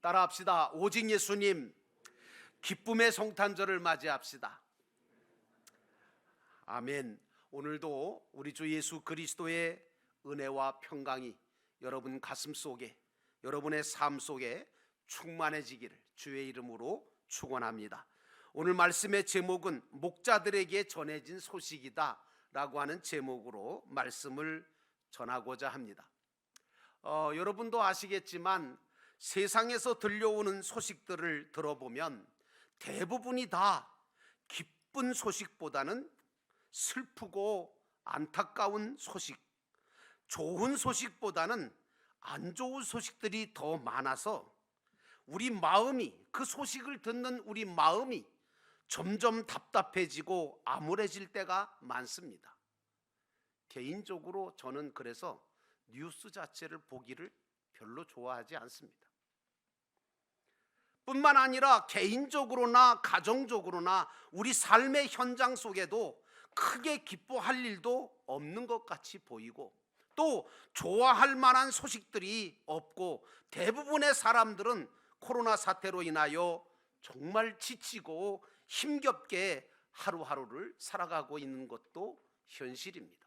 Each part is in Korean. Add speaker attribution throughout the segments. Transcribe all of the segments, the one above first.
Speaker 1: 따라합시다. 오직 예수님, 기쁨의 성탄절을 맞이합시다. 아멘. 오늘도 우리 주 예수 그리스도의 은혜와 평강이 여러분 가슴 속에, 여러분의 삶 속에 충만해지기를 주의 이름으로 축원합니다. 오늘 말씀의 제목은 목자들에게 전해진 소식이다 라고 하는 제목으로 말씀을 전하고자 합니다. 여러분도 아시겠지만 세상에서 들려오는 소식들을 들어보면 대부분이 다 기쁜 소식보다는 슬프고 안타까운 소식, 좋은 소식보다는 안 좋은 소식들이 더 많아서 우리 마음이, 그 소식을 듣는 우리 마음이 점점 답답해지고 암울해질 때가 많습니다. 개인적으로 저는 그래서 뉴스 자체를 보기를 별로 좋아하지 않습니다. 뿐만 아니라 개인적으로나 가정적으로나 우리 삶의 현장 속에도 크게 기뻐할 일도 없는 것 같이 보이고, 또 좋아할 만한 소식들이 없고, 대부분의 사람들은 코로나 사태로 인하여 정말 지치고 힘겹게 하루하루를 살아가고 있는 것도 현실입니다.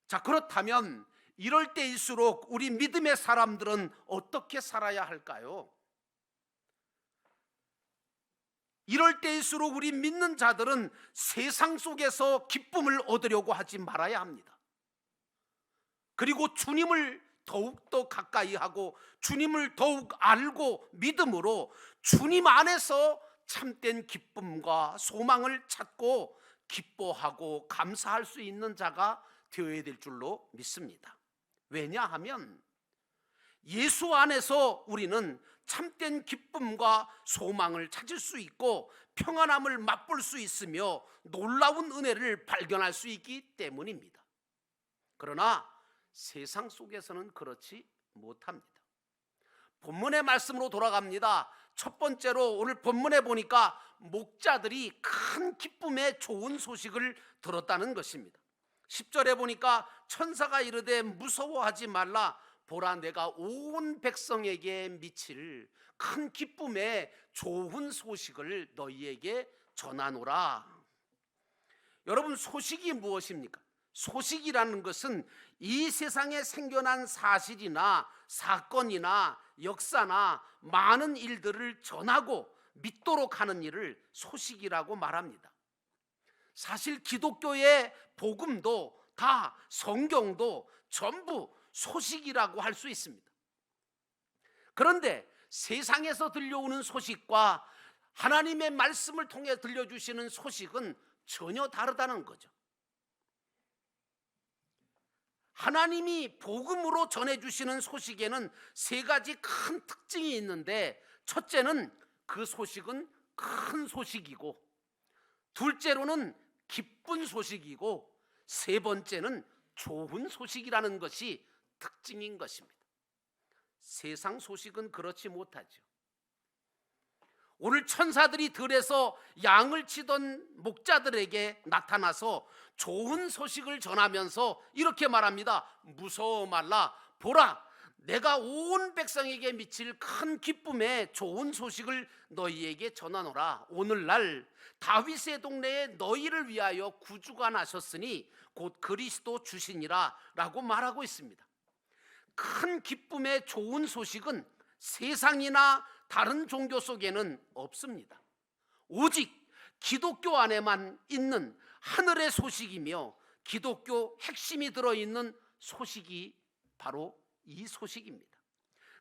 Speaker 1: 자, 그렇다면 이럴 때일수록 우리 믿음의 사람들은 어떻게 살아야 할까요? 이럴 때일수록 우리 믿는 자들은 세상 속에서 기쁨을 얻으려고 하지 말아야 합니다. 그리고 주님을 더욱더 가까이 하고 주님을 더욱 알고 믿음으로 주님 안에서 참된 기쁨과 소망을 찾고 기뻐하고 감사할 수 있는 자가 되어야 될 줄로 믿습니다. 왜냐하면 예수 안에서 우리는 참된 기쁨과 소망을 찾을 수 있고 평안함을 맛볼 수 있으며 놀라운 은혜를 발견할 수 있기 때문입니다. 그러나 세상 속에서는 그렇지 못합니다. 본문의 말씀으로 돌아갑니다. 첫 번째로 오늘 본문에 보니까 목자들이 큰 기쁨의 좋은 소식을 들었다는 것입니다. 10절에 보니까 천사가 이르되 무서워하지 말라, 보라 내가 온 백성에게 미칠 큰 기쁨의 좋은 소식을 너희에게 전하노라. 여러분, 소식이 무엇입니까? 소식이라는 것은 이 세상에 생겨난 사실이나 사건이나 역사나 많은 일들을 전하고 믿도록 하는 일을 소식이라고 말합니다. 사실 기독교의 복음도 다, 성경도 전부 소식이라고 할 수 있습니다. 그런데 세상에서 들려오는 소식과 하나님의 말씀을 통해 들려주시는 소식은 전혀 다르다는 거죠. 하나님이 복음으로 전해주시는 소식에는 세 가지 큰 특징이 있는데, 첫째는 그 소식은 큰 소식이고, 둘째로는 기쁜 소식이고, 세 번째는 좋은 소식이라는 것이 특징인 것입니다. 세상 소식은 그렇지 못하죠. 오늘 천사들이 들에서 양을 치던 목자들에게 나타나서 좋은 소식을 전하면서 이렇게 말합니다. 무서워 말라, 보라 내가 온 백성에게 미칠 큰 기쁨의 좋은 소식을 너희에게 전하노라. 오늘날 다윗의 동네에 너희를 위하여 구주가 나셨으니 곧 그리스도 주시니라 라고 말하고 있습니다. 큰 기쁨의 좋은 소식은 세상이나 다른 종교 속에는 없습니다. 오직 기독교 안에만 있는 하늘의 소식이며 기독교 핵심이 들어있는 소식이 바로 이 소식입니다.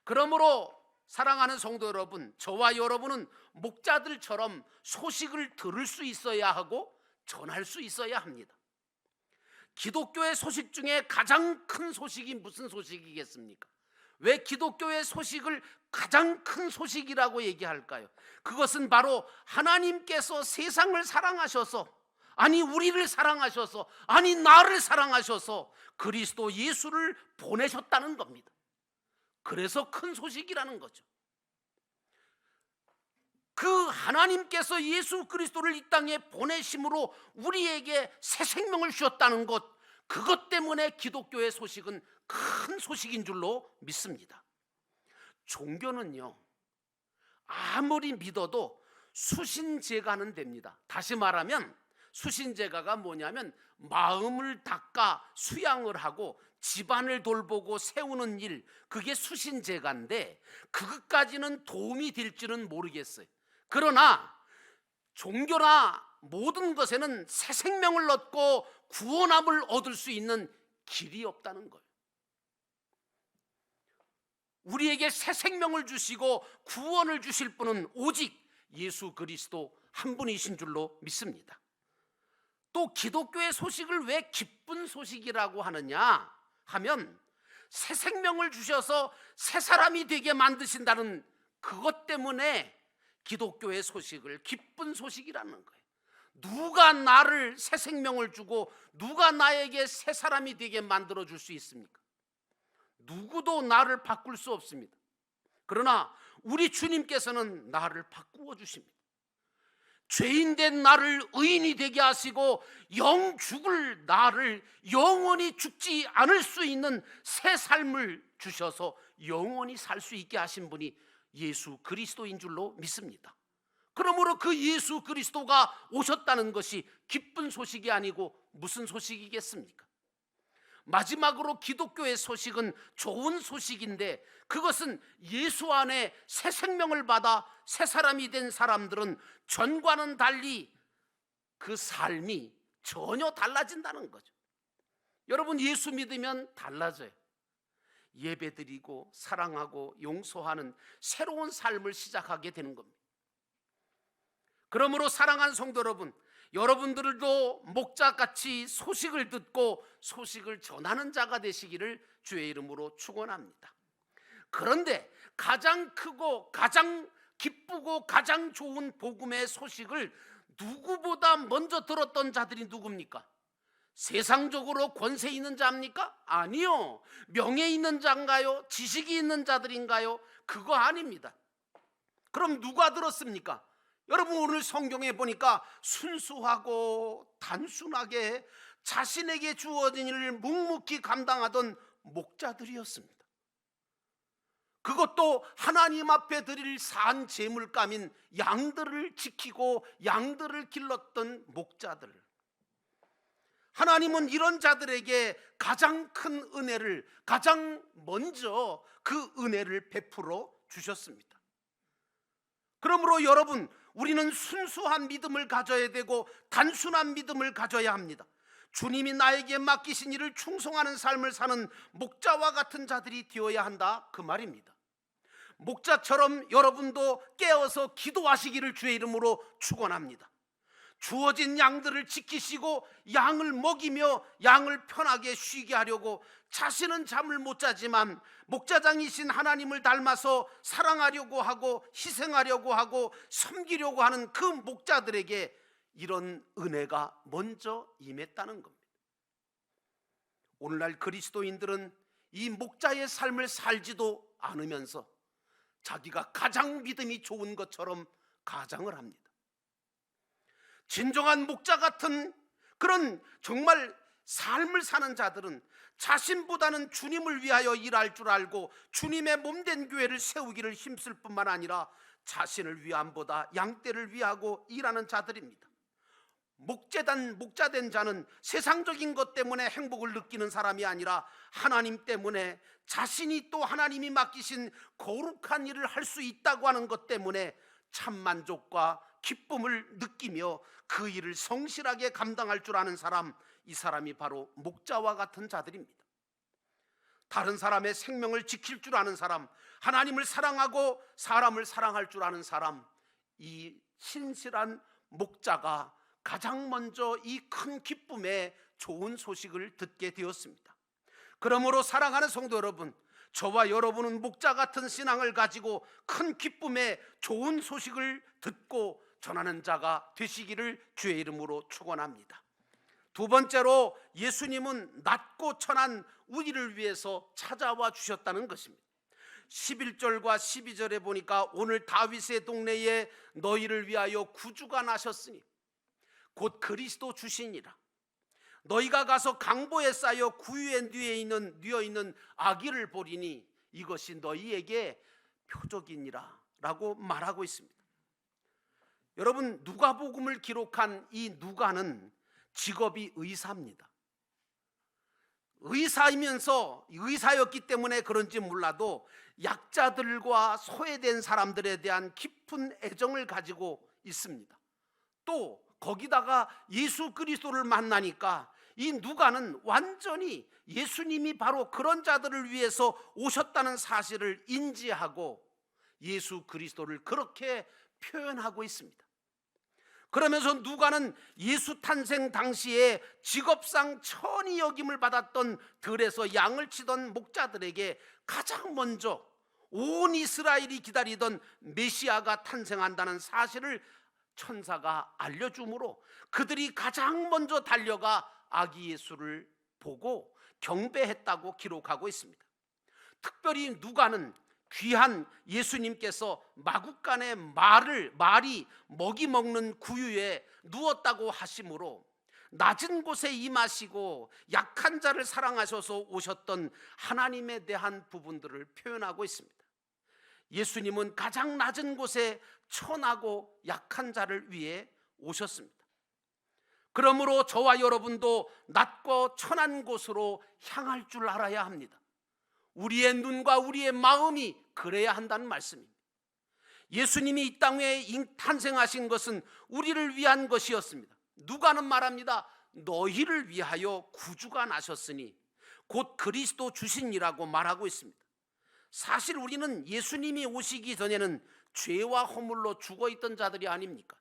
Speaker 1: 그러므로 사랑하는 성도 여러분, 저와 여러분은 목자들처럼 소식을 들을 수 있어야 하고 전할 수 있어야 합니다. 기독교의 소식 중에 가장 큰 소식이 무슨 소식이겠습니까? 왜 기독교의 소식을 가장 큰 소식이라고 얘기할까요? 그것은 바로 하나님께서 세상을 사랑하셔서, 아니 우리를 사랑하셔서, 아니 나를 사랑하셔서 그리스도 예수를 보내셨다는 겁니다. 그래서 큰 소식이라는 거죠. 그 하나님께서 예수 그리스도를 이 땅에 보내심으로 우리에게 새 생명을 주셨다는 것, 그것 때문에 기독교의 소식은 큰 소식인 줄로 믿습니다. 종교는요, 아무리 믿어도 수신제가는 됩니다. 다시 말하면 수신제가가 뭐냐면 마음을 닦아 수양을 하고 집안을 돌보고 세우는 일, 그게 수신제가인데 그것까지는 도움이 될지는 모르겠어요. 그러나 종교나 모든 것에는 새 생명을 얻고 구원함을 얻을 수 있는 길이 없다는 거예요. 우리에게 새 생명을 주시고 구원을 주실 분은 오직 예수 그리스도 한 분이신 줄로 믿습니다. 또 기독교의 소식을 왜 기쁜 소식이라고 하느냐 하면 새 생명을 주셔서 새 사람이 되게 만드신다는 그것 때문에 기독교의 소식을 기쁜 소식이라는 거예요. 누가 나를 새 생명을 주고 누가 나에게 새 사람이 되게 만들어 줄 수 있습니까? 누구도 나를 바꿀 수 없습니다. 그러나 우리 주님께서는 나를 바꾸어 주십니다. 죄인된 나를 의인이 되게 하시고 영 죽을 나를 영원히 죽지 않을 수 있는 새 삶을 주셔서 영원히 살 수 있게 하신 분이 예수 그리스도인 줄로 믿습니다. 그러므로 그 예수 그리스도가 오셨다는 것이 기쁜 소식이 아니고 무슨 소식이겠습니까? 마지막으로 기독교의 소식은 좋은 소식인데 그것은 예수 안에 새 생명을 받아 새 사람이 된 사람들은 전과는 달리 그 삶이 전혀 달라진다는 거죠. 여러분, 예수 믿으면 달라져요. 예배드리고 사랑하고 용서하는 새로운 삶을 시작하게 되는 겁니다. 그러므로 사랑하는 성도 여러분, 여러분들도 목자같이 소식을 듣고 소식을 전하는 자가 되시기를 주의 이름으로 축원합니다. 그런데 가장 크고 가장 기쁘고 가장 좋은 복음의 소식을 누구보다 먼저 들었던 자들이 누굽니까? 세상적으로 권세 있는 자입니까? 아니요. 명예 있는 자인가요? 지식이 있는 자들인가요? 그거 아닙니다. 그럼 누가 들었습니까? 여러분, 오늘 성경에 보니까 순수하고 단순하게 자신에게 주어진 일을 묵묵히 감당하던 목자들이었습니다. 그것도 하나님 앞에 드릴 산 제물감인 양들을 지키고 양들을 길렀던 목자들. 하나님은 이런 자들에게 가장 큰 은혜를, 가장 먼저 그 은혜를 베풀어 주셨습니다. 그러므로 여러분, 우리는 순수한 믿음을 가져야 되고 단순한 믿음을 가져야 합니다. 주님이 나에게 맡기신 일을 충성하는 삶을 사는 목자와 같은 자들이 되어야 한다, 그 말입니다. 목자처럼 여러분도 깨어서 기도하시기를 주의 이름으로 축원합니다. 주어진 양들을 지키시고 양을 먹이며 양을 편하게 쉬게 하려고 자신은 잠을 못 자지만 목자장이신 하나님을 닮아서 사랑하려고 하고 희생하려고 하고 섬기려고 하는 그 목자들에게 이런 은혜가 먼저 임했다는 겁니다. 오늘날 그리스도인들은 이 목자의 삶을 살지도 않으면서 자기가 가장 믿음이 좋은 것처럼 가장을 합니다. 진정한 목자 같은 그런 정말 삶을 사는 자들은 자신보다는 주님을 위하여 일할 줄 알고 주님의 몸된 교회를 세우기를 힘쓸 뿐만 아니라 자신을 위함보다 양떼를 위하고 일하는 자들입니다. 목자된 자는 세상적인 것 때문에 행복을 느끼는 사람이 아니라 하나님 때문에, 자신이 또 하나님이 맡기신 거룩한 일을 할 수 있다고 하는 것 때문에 참 만족과 기쁨을 느끼며 그 일을 성실하게 감당할 줄 아는 사람, 이 사람이 바로 목자와 같은 자들입니다. 다른 사람의 생명을 지킬 줄 아는 사람, 하나님을 사랑하고 사람을 사랑할 줄 아는 사람, 이 신실한 목자가 가장 먼저 이 큰 기쁨의 좋은 소식을 듣게 되었습니다. 그러므로 사랑하는 성도 여러분, 저와 여러분은 목자 같은 신앙을 가지고 큰 기쁨의 좋은 소식을 듣고 전하는 자가 되시기를 주의 이름으로 축원합니다. 두 번째로, 예수님은 낮고 천한 우리를 위해서 찾아와 주셨다는 것입니다. 11절과 12절에 보니까 오늘 다윗의 동네에 너희를 위하여 구주가 나셨으니 곧 그리스도 주시니라. 너희가 가서 강보에 쌓여 구유에 뉘어 있는 아기를 보리니 이것이 너희에게 표적이니라 라고 말하고 있습니다. 여러분, 누가복음을 기록한 이 누가는 직업이 의사입니다. 의사였기 때문에 그런지 몰라도 약자들과 소외된 사람들에 대한 깊은 애정을 가지고 있습니다. 또 거기다가 예수 그리스도를 만나니까 이 누가는 완전히 예수님이 바로 그런 자들을 위해서 오셨다는 사실을 인지하고 예수 그리스도를 그렇게 표현하고 있습니다. 그러면서 누가는 예수 탄생 당시에 직업상 천히 여김을 받았던 들에서 양을 치던 목자들에게 가장 먼저 온 이스라엘이 기다리던 메시아가 탄생한다는 사실을 천사가 알려주므로 그들이 가장 먼저 달려가 아기 예수를 보고 경배했다고 기록하고 있습니다. 특별히 누가는 귀한 예수님께서 마구간에 말이 먹이 먹는 구유에 누웠다고 하심으로 낮은 곳에 임하시고 약한 자를 사랑하셔서 오셨던 하나님에 대한 부분들을 표현하고 있습니다. 예수님은 가장 낮은 곳에 천하고 약한 자를 위해 오셨습니다. 그러므로 저와 여러분도 낮고 천한 곳으로 향할 줄 알아야 합니다. 우리의 눈과 우리의 마음이 그래야 한다는 말씀입니다. 예수님이 이 땅에 탄생하신 것은 우리를 위한 것이었습니다. 누가는 말합니다. 너희를 위하여 구주가 나셨으니 곧 그리스도 주신이라고 말하고 있습니다. 사실 우리는 예수님이 오시기 전에는 죄와 허물로 죽어있던 자들이 아닙니까?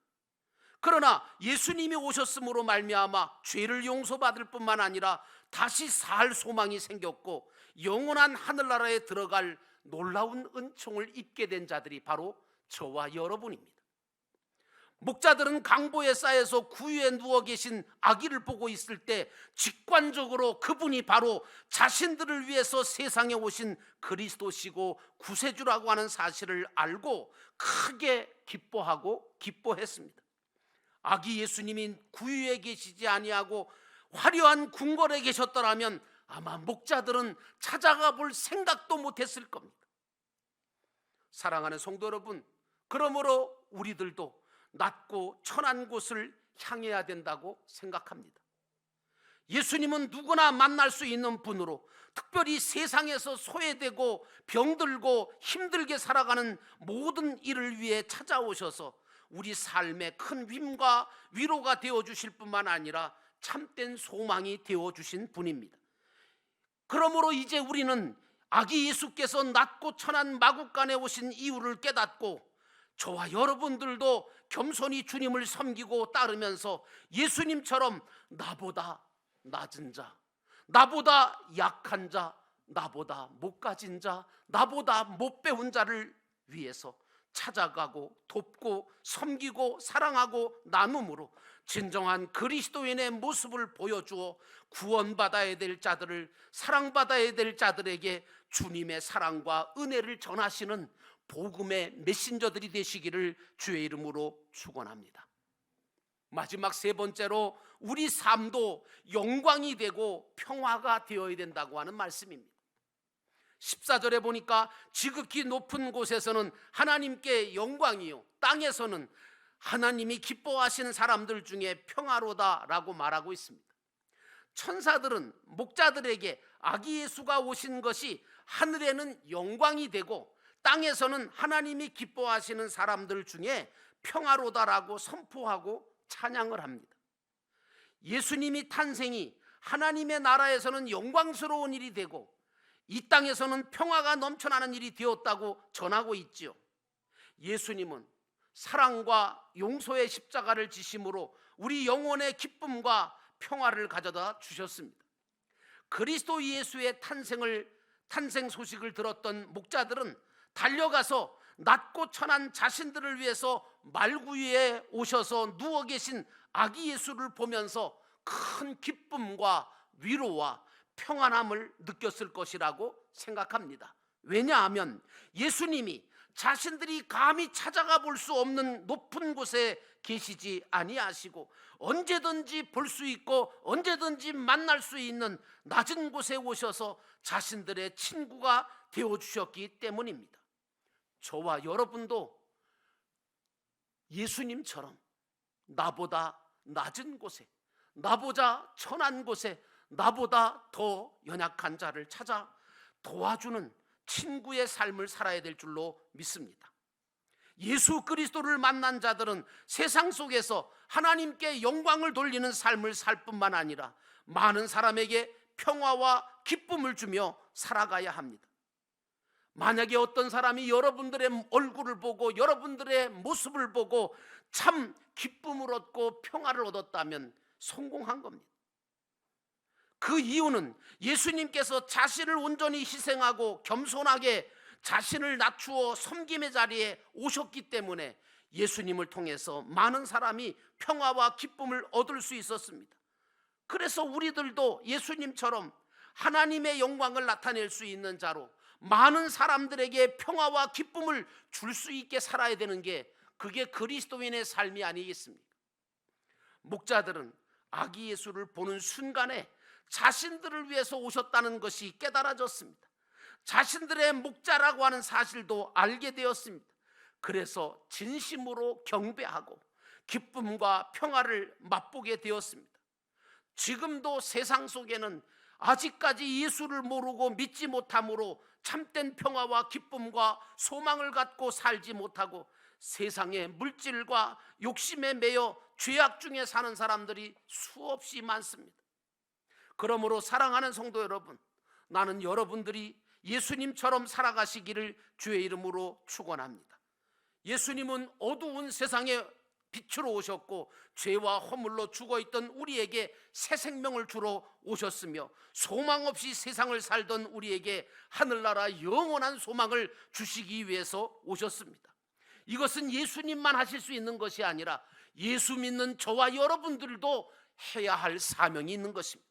Speaker 1: 그러나 예수님이 오셨음으로 말미암아 죄를 용서받을 뿐만 아니라 다시 살 소망이 생겼고 영원한 하늘나라에 들어갈 놀라운 은총을 입게 된 자들이 바로 저와 여러분입니다. 목자들은 강보에 쌓여서 구유에 누워 계신 아기를 보고 있을 때 직관적으로 그분이 바로 자신들을 위해서 세상에 오신 그리스도시고 구세주라고 하는 사실을 알고 크게 기뻐하고 기뻐했습니다. 아기 예수님이 구유에 계시지 아니하고 화려한 궁궐에 계셨더라면 아마 목자들은 찾아가 볼 생각도 못했을 겁니다. 사랑하는 성도 여러분, 그러므로 우리들도 낮고 천한 곳을 향해야 된다고 생각합니다. 예수님은 누구나 만날 수 있는 분으로 특별히 세상에서 소외되고 병들고 힘들게 살아가는 모든 이를 위해 찾아오셔서 우리 삶에 큰 힘과 위로가 되어주실 뿐만 아니라 참된 소망이 되어주신 분입니다. 그러므로 이제 우리는 아기 예수께서 낮고 천한 마구간에 오신 이유를 깨닫고 저와 여러분들도 겸손히 주님을 섬기고 따르면서 예수님처럼 나보다 낮은 자, 나보다 약한 자, 나보다 못 가진 자, 나보다 못 배운 자를 위해서 찾아가고 돕고 섬기고 사랑하고 나눔으로 진정한 그리스도인의 모습을 보여주어 구원받아야 될 자들을, 사랑받아야 될 자들에게 주님의 사랑과 은혜를 전하시는 복음의 메신저들이 되시기를 주의 이름으로 축원합니다. 마지막 세 번째로 우리 삶도 영광이 되고 평화가 되어야 된다고 하는 말씀입니다. 14절에 보니까 지극히 높은 곳에서는 하나님께 영광이요 땅에서는 하나님이 기뻐하시는 사람들 중에 평화로다라고 말하고 있습니다. 천사들은 목자들에게 아기 예수가 오신 것이 하늘에는 영광이 되고 땅에서는 하나님이 기뻐하시는 사람들 중에 평화로다라고 선포하고 찬양을 합니다. 예수님이 탄생이 하나님의 나라에서는 영광스러운 일이 되고 이 땅에서는 평화가 넘쳐나는 일이 되었다고 전하고 있지요. 예수님은 사랑과 용서의 십자가를 지심으로 우리 영혼의 기쁨과 평화를 가져다 주셨습니다. 그리스도 예수의 탄생 소식을 들었던 목자들은 달려가서 낮고 천한 자신들을 위해서 말구유에 오셔서 누워 계신 아기 예수를 보면서 큰 기쁨과 위로와 평안함을 느꼈을 것이라고 생각합니다. 왜냐하면 예수님이 자신들이 감히 찾아가 볼 수 없는 높은 곳에 계시지 아니하시고 언제든지 볼 수 있고 언제든지 만날 수 있는 낮은 곳에 오셔서 자신들의 친구가 되어주셨기 때문입니다. 저와 여러분도 예수님처럼 나보다 낮은 곳에, 나보다 천한 곳에, 나보다 더 연약한 자를 찾아 도와주는 친구의 삶을 살아야 될 줄로 믿습니다. 예수 그리스도를 만난 자들은 세상 속에서 하나님께 영광을 돌리는 삶을 살 뿐만 아니라 많은 사람에게 평화와 기쁨을 주며 살아가야 합니다. 만약에 어떤 사람이 여러분들의 얼굴을 보고 여러분들의 모습을 보고 참 기쁨을 얻고 평화를 얻었다면 성공한 겁니다. 그 이유는 예수님께서 자신을 온전히 희생하고 겸손하게 자신을 낮추어 섬김의 자리에 오셨기 때문에 예수님을 통해서 많은 사람이 평화와 기쁨을 얻을 수 있었습니다. 그래서 우리들도 예수님처럼 하나님의 영광을 나타낼 수 있는 자로 많은 사람들에게 평화와 기쁨을 줄 수 있게 살아야 되는 게 그게 그리스도인의 삶이 아니겠습니까? 목자들은 아기 예수를 보는 순간에 자신들을 위해서 오셨다는 것이 깨달아졌습니다. 자신들의 목자라고 하는 사실도 알게 되었습니다. 그래서 진심으로 경배하고 기쁨과 평화를 맛보게 되었습니다. 지금도 세상 속에는 아직까지 예수를 모르고 믿지 못함으로 참된 평화와 기쁨과 소망을 갖고 살지 못하고 세상의 물질과 욕심에 매여 죄악 중에 사는 사람들이 수없이 많습니다. 그러므로 사랑하는 성도 여러분, 나는 여러분들이 예수님처럼 살아가시기를 주의 이름으로 축원합니다. 예수님은 어두운 세상에 빛으로 오셨고 죄와 허물로 죽어있던 우리에게 새 생명을 주러 오셨으며 소망 없이 세상을 살던 우리에게 하늘나라 영원한 소망을 주시기 위해서 오셨습니다. 이것은 예수님만 하실 수 있는 것이 아니라 예수 믿는 저와 여러분들도 해야 할 사명이 있는 것입니다.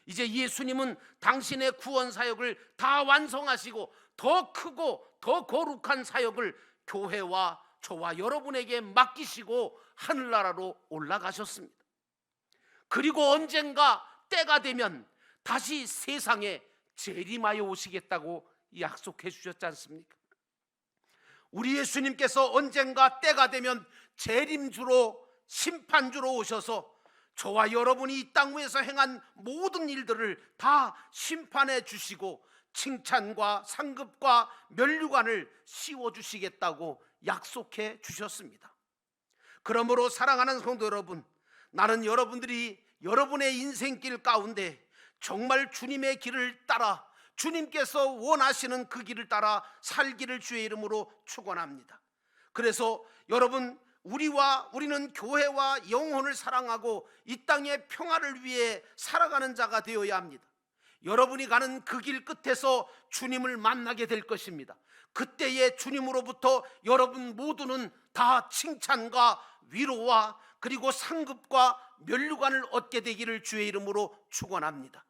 Speaker 1: 이제 예수님은 당신의 구원 사역을 다 완성하시고 더 크고 더 거룩한 사역을 교회와 저와 여러분에게 맡기시고 하늘나라로 올라가셨습니다. 그리고 언젠가 때가 되면 다시 세상에 재림하여 오시겠다고 약속해 주셨지 않습니까? 우리 예수님께서 언젠가 때가 되면 재림주로 심판주로 오셔서 저와 여러분이 이 땅 위에서 행한 모든 일들을 다 심판해 주시고 칭찬과 상급과 면류관을 씌워주시겠다고 약속해 주셨습니다. 그러므로 사랑하는 성도 여러분, 나는 여러분들이 여러분의 인생길 가운데 정말 주님의 길을 따라 주님께서 원하시는 그 길을 따라 살기를 주의 이름으로 축원합니다. 그래서 여러분, 우리는 교회와 영혼을 사랑하고 이 땅의 평화를 위해 살아가는 자가 되어야 합니다. 여러분이 가는 그 길 끝에서 주님을 만나게 될 것입니다. 그때에 주님으로부터 여러분 모두는 다 칭찬과 위로와 그리고 상급과 면류관을 얻게 되기를 주의 이름으로 축원합니다.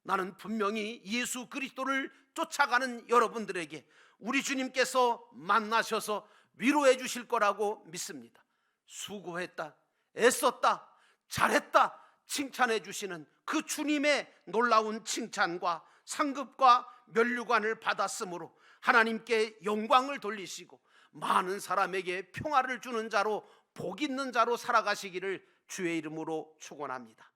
Speaker 1: 나는 분명히 예수 그리스도를 쫓아가는 여러분들에게 우리 주님께서 만나셔서 위로해 주실 거라고 믿습니다. 수고했다, 애썼다, 잘했다 칭찬해 주시는 그 주님의 놀라운 칭찬과 상급과 면류관을 받았으므로 하나님께 영광을 돌리시고 많은 사람에게 평화를 주는 자로 복 있는 자로 살아가시기를 주의 이름으로 축원합니다.